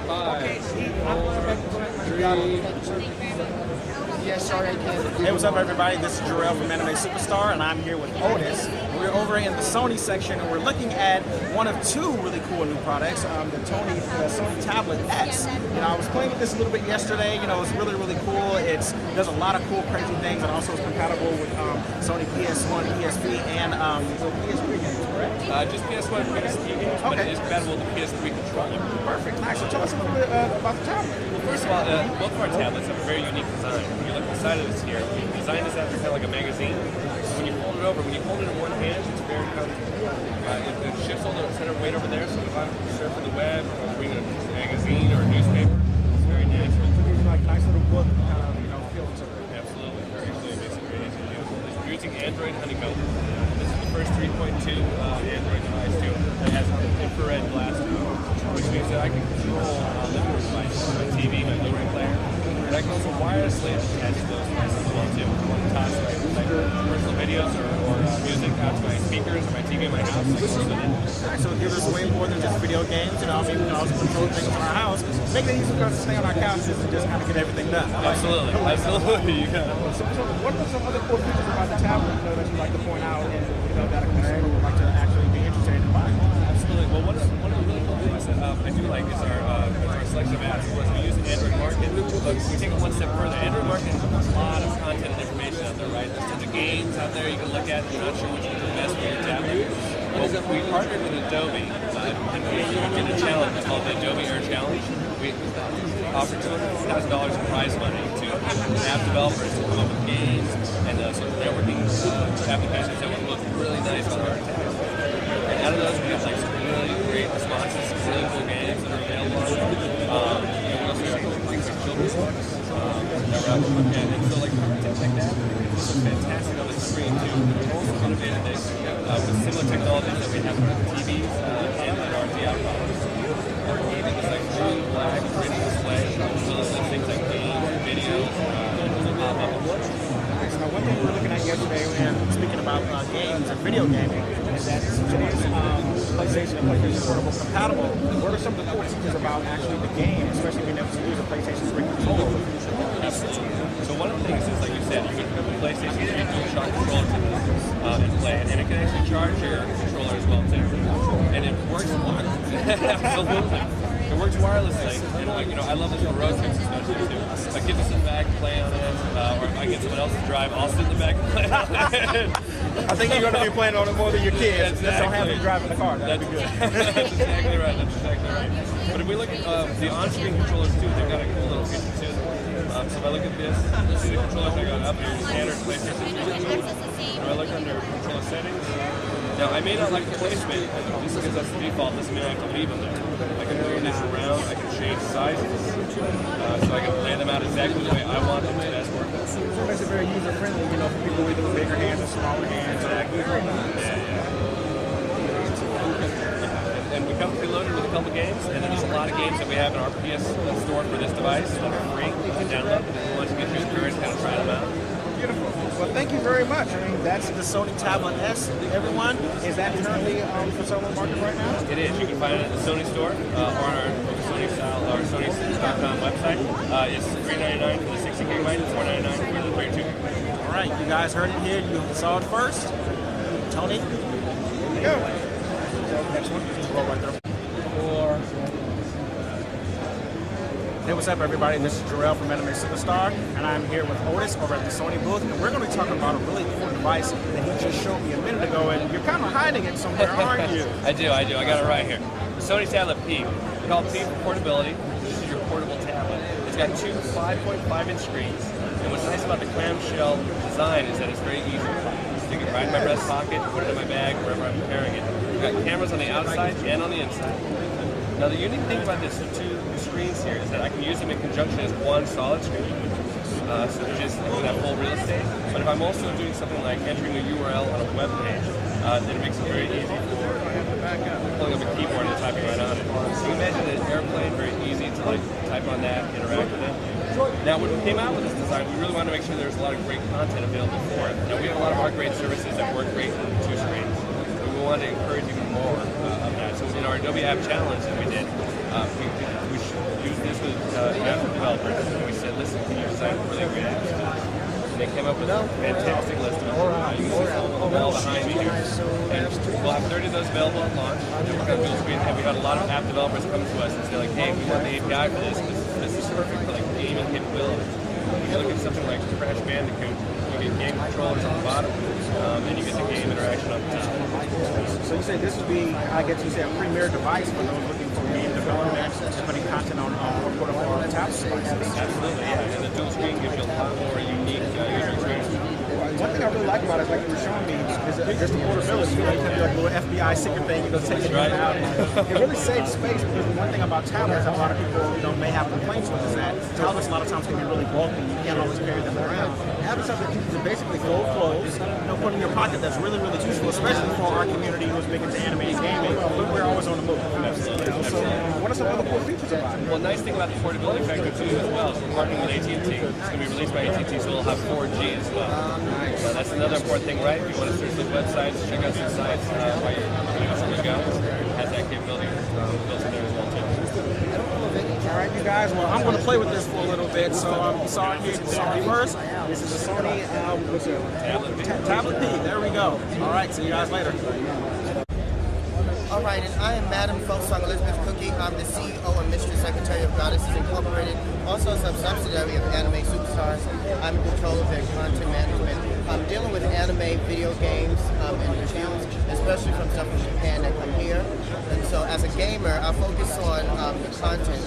5, 4, 3. Yes, sorry, I can't. Hey, what's up, everybody? This is Jarrell from Anime Superstar, and I'm here with Otis. We're over in the Sony section, and we're looking at one of two really cool new products, the Sony Tablet S. I was playing with this a little bit yesterday. It's really, really cool. It does a lot of cool, crazy things, and also is compatible with Sony PS1, PSP, and PS3 games, correct? Just PS1 and PSP games, but it is compatible with the PS3 controller. Perfect. Nice. So tell us a little bit about the tablet. Well, first of all, both of our tablets have a very unique design. If you look inside of this here, we designed this after kind of like a magazine. So when you fold it over, when you hold it in one hand, it's very comfortable. It shifts all the center weight over there, so if I'm surfing the web or reading a magazine or a newspaper, it's very natural. It gives you like a nice little book feel to it. Absolutely. Very easy. It makes it very easy to use. We're using Android Honeycomb. This is the first 3.2 Android device too. It has an infrared glass to it, which means that I can control living room devices, my TV, my Blu-ray player. And I can also wirelessly attach those devices as well too. Toss my personal videos or music out to my speakers or my TV in my house. So it gives us way more than just video games. We can also control things in our house, make it easy for us to stay on our couches and just kind of get everything done. Absolutely, absolutely. You got it. So what are some other cool features about the tablet that you'd like to point out and that a consumer would like to actually be interested in buying? Absolutely. Well, one of the really cool things that I do like is our selection of apps. We use Android Market, but we take it one step further. Android Market has a lot of content and information out there, right? There's tons of games out there you can look at if you're not sure which is the best for your tablet. Well, we partnered with Adobe, and we did a challenge called the Adobe Air Challenge. We offered $200,000 in prize money to app developers to come up with games and sort of networking applications that would look really nice on our tablet. And out of those, we got like some really great responses, some really cool games that are available on there. We also got things like children's books that we're able to look at. And so like content like that is fantastic on the screen too. We've also innovated this with similar technologies that we have with TVs and our VR products. Gaming is like blue, black, gritty display. So those are things like games, videos, pop-up. Now, one thing we were looking at yesterday, and speaking about games and video gaming, is that since it is PlayStation and PlayStation Portable compatible, what are some of the cool features about actually the game, especially being able to use a PlayStation 3 controller? Absolutely. So one of the things is, like you said, you can put the PlayStation 3 DualShock controller to this and play it, and it can actually charge your controller as well too. And it works wirelessly. Absolutely. It works wirelessly, and I love this for road trips especially too. Like get this in the back, play on it, or if I get someone else to drive, I'll sit in the back and play on it. I think you're going to be playing on it more than your kids. Just don't have them driving the car. That'd be good. That's exactly right. That's exactly right. But if we look at the on-screen controllers too, they've got a cool little feature too. So if I look at this, see the controllers I got up here, standard PlayStation 3 controller. If I look under controller settings, now I may not like the placement. This is because that's the default. This may I have to leave them there. I can move this around. I can change sizes, so I can lay them out exactly the way I want them to best work. So it makes it very user friendly, for people with bigger hands and smaller hands. Exactly. And we come preloaded with a couple games, and there's a lot of games that we have in our PS store for this device that are free to download. If you want to get your experience, kind of try them out. Beautiful. Well, thank you very much. That's the Sony Tablet S, everyone. Is that currently for sale on the market right now? It is. You can find it at the Sony store or on our Sony.com website. It's $399 for the 60 gigabyte and $499 for the 32 gigabyte. All right, you guys heard it here. You saw it first. Tony, here you go. Next one. Roll right there. Hey, what's up, everybody? This is Jarrell from Anime Superstar, and I'm here with Otis over at the Sony booth, and we're going to be talking about a really cool device that he just showed me a minute ago, and you're kind of hiding it somewhere, aren't you? I do. I got it right here. The Sony Tablet P. We call it P for portability. This is your portable tablet. It's got two 5.5-inch screens, and what's nice about the clamshell design is that it's very easy to find. Stick it right in my breast pocket, put it in my bag, wherever I'm carrying it. We've got cameras on the outside and on the inside. Now the unique thing about this two screens here is that I can use them in conjunction as one solid screen, so just that full real estate. But if I'm also doing something like entering a URL on a web page, then it makes it very easy for pulling up a keyboard and typing right on it. So you imagine an airplane, very easy to type on that, interact with it. Now when we came out with this design, we really wanted to make sure there's a lot of great content available for it. Now we have a lot of our great services that work great with two screens. We wanted to encourage even more of that. So in our Adobe App Challenge that we did, We used this with app developers, and we said, listen, can you design really great apps? And they came up with a fantastic list of them. You can see some of them all behind me here. And we'll have 30 of those available at launch. And we're going to dual screen. And we had a lot of app developers come to us and say, like, hey, we want the API for this. This is perfect for like gaming capabilities. You look at something like Crash Bandicoot, you get game controllers on the bottom, and you get the game interaction on the top. So you say this would be, I guess you say, a premier device for those looking for game development and putting content on portable tablet devices. Absolutely, yeah. And the dual screen gives you a lot more unique user experience. One thing I really like about it, like you were showing me, is just the portability. You know, you can do like a little FBI secret thing, take it out. And it really saves space, because the one thing about tablets that a lot of people, may have complaints with is that tablets a lot of times can be really bulky. You can't always carry them around. Having something to basically fold close, put in your pocket, that's really, really useful, especially for our community who's big into anime and gaming. We're always on the move. Absolutely. So, what are some other cool features about it? Well, nice thing about the portability factor too, as well, is we're partnering with AT&T. It's going to be released by AT&T, so we'll have 4G as well. So that's another important thing, right? If you want to search those websites, check out some sites while you're on the go, it has that capability built in there as well too. All right, you guys. Well, I'm going to play with this for a little bit. So I'm sorry here to Sony first. This is a Sony Tablet P. There we go. All right. See you guys later. All right, and I am Madam Fu-Sung Cookye. I'm the CEO and Mistress Secretary of Goddesses Incorporated, also some subsidiary of Anime SUPERSTAR. I'm in control of their content management. I'm dealing with anime video games and reviews, especially from stuff from Japan that come here. And so as a gamer, I focus on the content.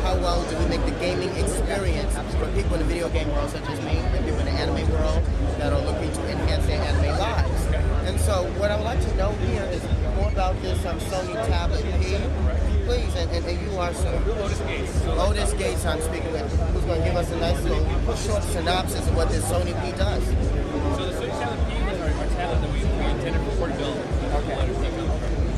How well do we make the gaming experience for people in the video game world, such as me, and people in the anime world that are looking to enhance their anime lives. And so what I would like to know here is more about this Sony Tablet P. Please, and you are, sir. Lotus Gates. Lotus Gates I'm speaking with, who's going to give us a nice little short synopsis of what this Sony P does. So the Sony Tablet P is our tablet that we intended for portability. Okay.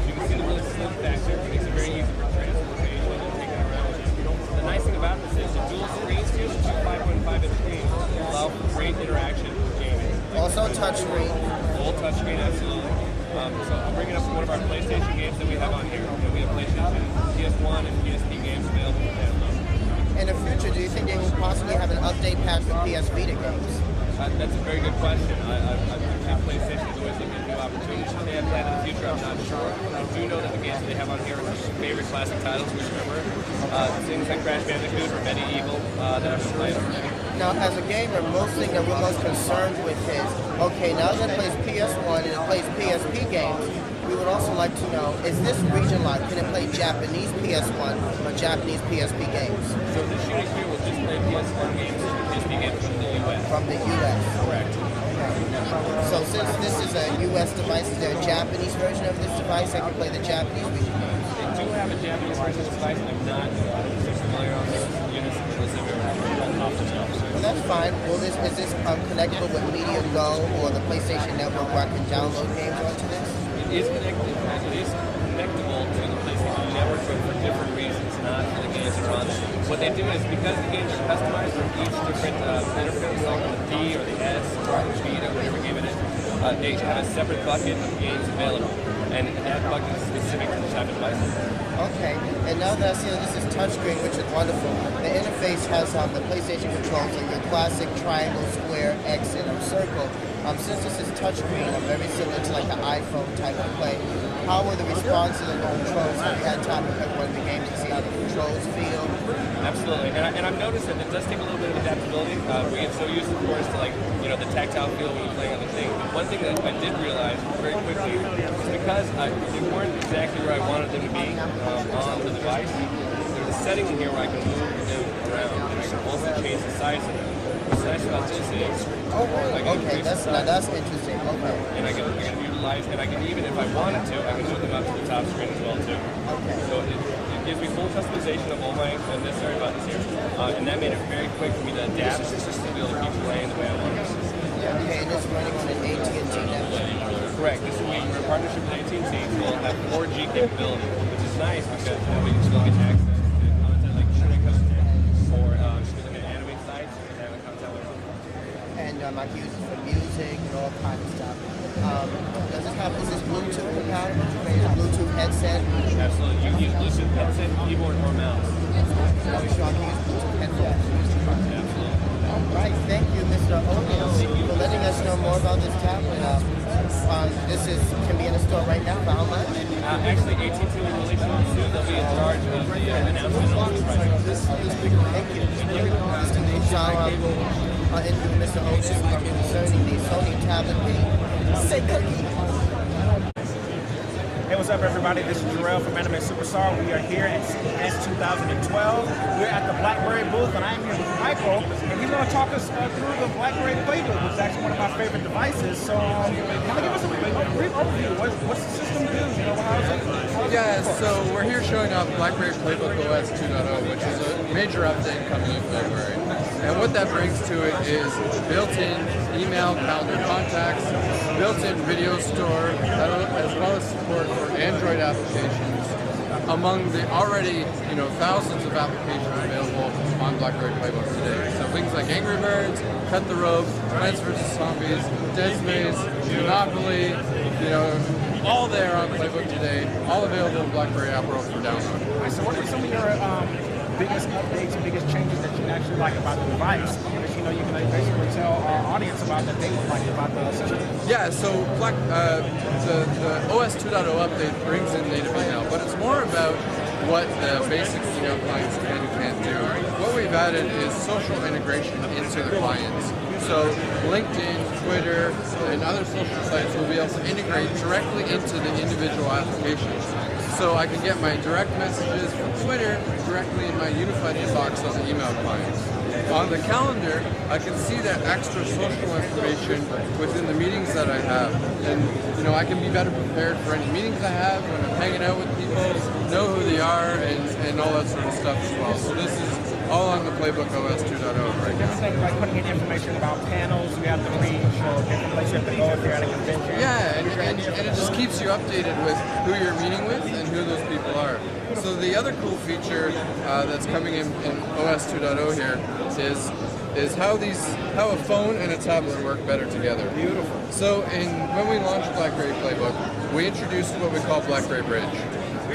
You can see the really slim factor. It makes it very easy for transportation and taking it around with you. The nice thing about this is the dual screens here, the two 5.5-inch screens, allow for great interaction with gaming. Also touchscreen. Full touchscreen, absolutely. So I'm bringing up one of our PlayStation games that we have on here. We have PlayStation, PS1, and PSP games available for download. In the future, do you think they will possibly have an update patch for PS Vita games? That's a very good question. I think PlayStation is always looking at new opportunities. What they have planned in the future, I'm not sure. I do know that the games that they have on here are some favorite classic titles we remember. Things like Crash Bandicoot or Medieval that I've been playing already. Now, as a gamer, most thing that we're most concerned with is, okay, now that it plays PS1 and it plays PSP games, we would also like to know, is this region-locked? Can it play Japanese PS1 or Japanese PSP games? So this unit here will just play PS1 games and PSP games from the US. From the US. Correct. So since this is a US device, is there a Japanese version of this device that can play the Japanese region games? They do have a Japanese version of this device, and I'm not familiar on those units unless they're off the shelf. Well, that's fine. Well, is this connectable with Media Go or the PlayStation Network where I can download games onto this? It is connected. It is connectable to the PlayStation Network, but for different reasons, not for the games that run. What they do is, because the games are customized for each different interface, like on the D or the S or the Vita, whatever game it is, they have a separate bucket of games available, and that bucket is specific to the type of device. Okay, and now that I see that this is touchscreen, which is wonderful, the interface has the PlayStation controls, so your classic triangle, square, X, and circle. Since this is touchscreen, very similar to like the iPhone type of play. How were the responses and the controls? Have you had time to play one of the games to see how the controls feel? Absolutely, and I've noticed that it does take a little bit of adaptability. We get so used, of course, to the tactile feel when you're playing on the thing. But one thing that I did realize very quickly is because they weren't exactly where I wanted them to be on the device. There's a setting in here where I can move them around, and I can also change the size of them. What's nice about this is, okay, that's interesting. Okay, and I can utilize, and I can even, if I wanted to, I can move them up to the top screen as well too. Okay. So it gives me full customization of all my necessary buttons here, and that made it very quick for me to adapt to be able to keep playing the way I want to. Okay, and this is running on an AT&T network. Correct. This is we're in partnership with AT&T. We'll have 4G capability, which is nice because we can still get access to content like Shrek or if you're looking at anime sites, you can have a content with them. And I can use it for music and all kinds of stuff. Is this Bluetooth compatible? Is it a Bluetooth headset? Absolutely. You can use Bluetooth headset, keyboard, announcement on this project. Thank you. So, interview Mr. Otis concerning the Sony tablet, the Say Cookie. Hey, what's up, everybody? This is Jarrell from Anime Superstar. We are here at CES 2012. We're at the BlackBerry booth, and I'm here with Michael, and he's going to talk us through the BlackBerry Playbook, which is actually one of my favorite devices. So, kind of give us a brief overview. What's the system do? You know, how is it? Yeah, so we're here showing off BlackBerry Playbook OS 2.0, which is a major update coming in February. And what that brings to it is built-in email, calendar contacts, built-in video store, as well as support for Android applications among the already, thousands of applications available on BlackBerry Playbook today. So things like Angry Birds, Cut the Rope, Plants vs. Zombies, Dead Space, Monopoly, all there on Playbook today, all available in BlackBerry App World for download. All right, so what are some of your biggest updates and biggest changes that you actually like about the device? Because you can basically tell our audience about that they would like about the system. Yeah, so the OS 2.0 update brings in native email, but it's more about what the basic email clients can and can't do. What we've added is social integration into the clients. So LinkedIn, Twitter, and other social sites will be able to integrate directly into the individual applications. So I can get my direct messages from Twitter directly in my unified inbox on the email clients. On the calendar, I can see that extra social information within the meetings that I have. And, I can be better prepared for any meetings I have when I'm hanging out with people, know who they are, and all that sort of stuff as well. So this is all on the Playbook OS 2.0 right now. Things like putting in information about panels you have to reach, or different places you have to go if you're at a convention. Yeah, and it just keeps you updated with who you're meeting with and who those people are. So the other cool feature that's coming in OS 2.0 here is how a phone and a tablet work better together. Beautiful. So when we launched BlackBerry Playbook, we introduced what we call BlackBerry Bridge.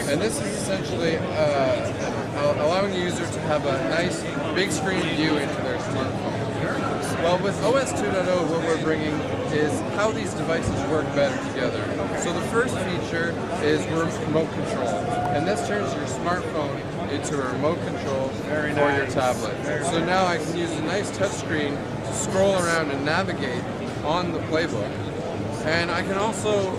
And this is essentially allowing the user to have a nice big screen view into their smartphone. Well, with OS 2.0, what we're bringing is how these devices work better together. So the first feature is remote control. And this turns your smartphone into a remote control for your tablet. So now I can use a nice touchscreen to scroll around and navigate on the Playbook. And I can also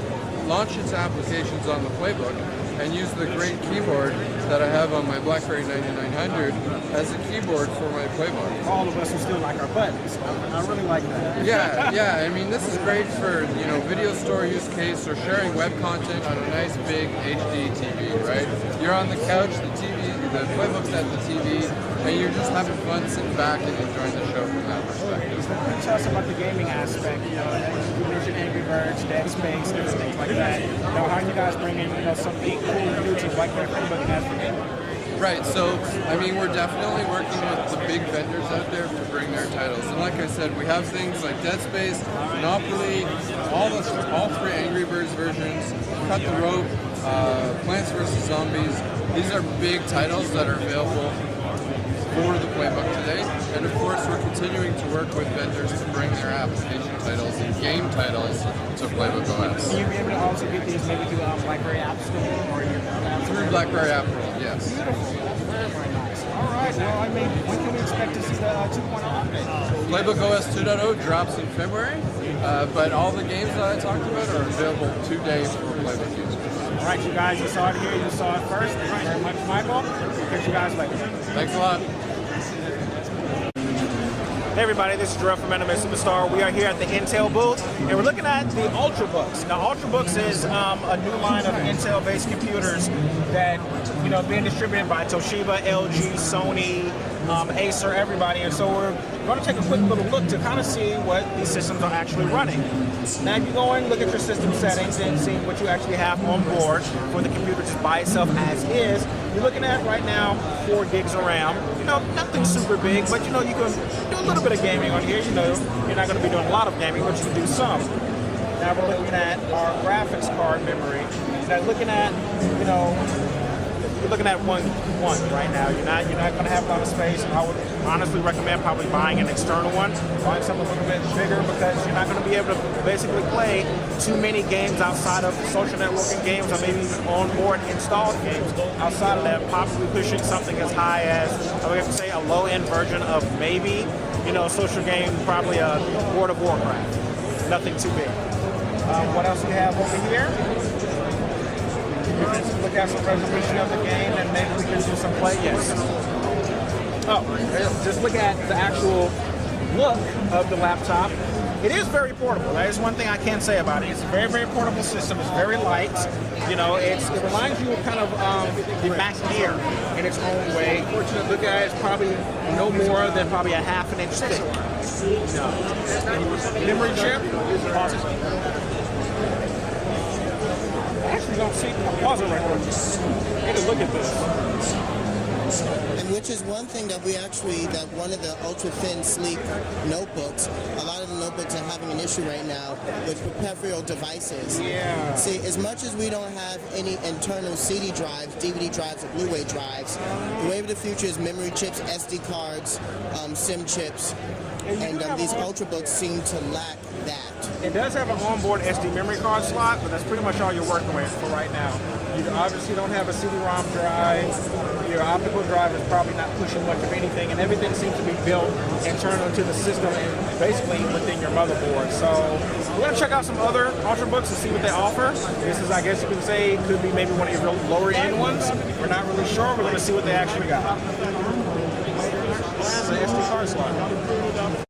launch its applications on the Playbook and use the great keyboard that I have on my BlackBerry 9900 as a keyboard for my Playbook. All of us who still like our buttons. I really like that. Yeah. I mean, this is great for video store use case or sharing web content on a nice big HD TV, right? You're on the couch, the Playbook's at the TV, and you're just having fun sitting back and enjoying the show from that perspective. Tell us about the gaming aspect. You mentioned Angry Birds, Dead Space, different things like that. How are you guys bringing something cool new to BlackBerry Playbook as for gaming? Right, so we're definitely working with the big vendors out there to bring their titles. And like I said, we have things like Dead Space, Monopoly, all three Angry Birds versions, Cut the Rope, Plants vs. Zombies. These are big titles that are available for the Playbook today. And of course, we're continuing to work with vendors to bring their application titles and game titles to Playbook OS. Will you be able to also get these maybe through BlackBerry App Store or through BlackBerry App World, yes. Beautiful. Very nice. All right. Well, when can we expect to see the 2.0 update? Playbook OS 2.0 drops in February, but all the games that I talked about are available today for Playbook users. All right, you guys, you saw it here. You saw it first. Thank you very much, Michael. Catch you guys later. Thanks a lot. Hey everybody, this is Jarrell from Anime Superstar. We are here at the Intel booth, and we're looking at the Ultrabooks. Now, Ultrabooks is a new line of Intel-based computers that, being distributed by Toshiba, LG, Sony, Acer, everybody. And so we're going to take a quick little look to kind of see what these systems are actually running. Now, if you go and look at your system settings and see what you actually have on board for the computer just by itself as is, you're looking at right now 4 gigs of RAM. Nothing super big, but you can do a little bit of gaming on here. You're not going to be doing a lot of gaming, but you can do some. Now we're looking at our graphics card memory. Now looking at, you're looking at one right now. You're not going to have a lot of space. I would honestly recommend probably buying an external one, buying something a little bit bigger, because you're not going to be able to basically play too many games outside of social networking games, or maybe even onboard installed games. Outside of that, possibly pushing something as high as, I would have to say, a low-end version of maybe, a social game, probably a World of Warcraft. Nothing too big. What else we have over here? We can look at some resolution of the game, and maybe we can do some play. Yes. Oh, just look at the actual look of the laptop. It is very portable. That is one thing I can say about it. It's a very, very portable system. It's very light. It reminds you of kind of the Mac Air in its own way. Fortunately, look at it, it's probably no more than probably a half an inch thick. Memory chip is awesome. Actually, don't see. I'll pause it right quick. Take a look at this. And which is one thing that that one of the ultra-thin, sleek notebooks, a lot of the notebooks are having an issue right now with peripheral devices. Yeah. See, as much as we don't have any internal CD drives, DVD drives, or Blu-ray drives, the wave of the future is memory chips, SD cards, SIM chips, and these ultrabooks seem to lack that. It does have an onboard SD memory card slot, but that's pretty much all you're working with for right now. You obviously don't have a CD-ROM drive. Your optical drive is probably not pushing much of anything, and everything seems to be built internal to the system and basically within your motherboard. So we're going to check out some other Ultrabooks and see what they offer. This is, I guess you can say, could be maybe one of your lower-end ones. We're not really sure. We're going to see what they actually got. It's an SD card slot.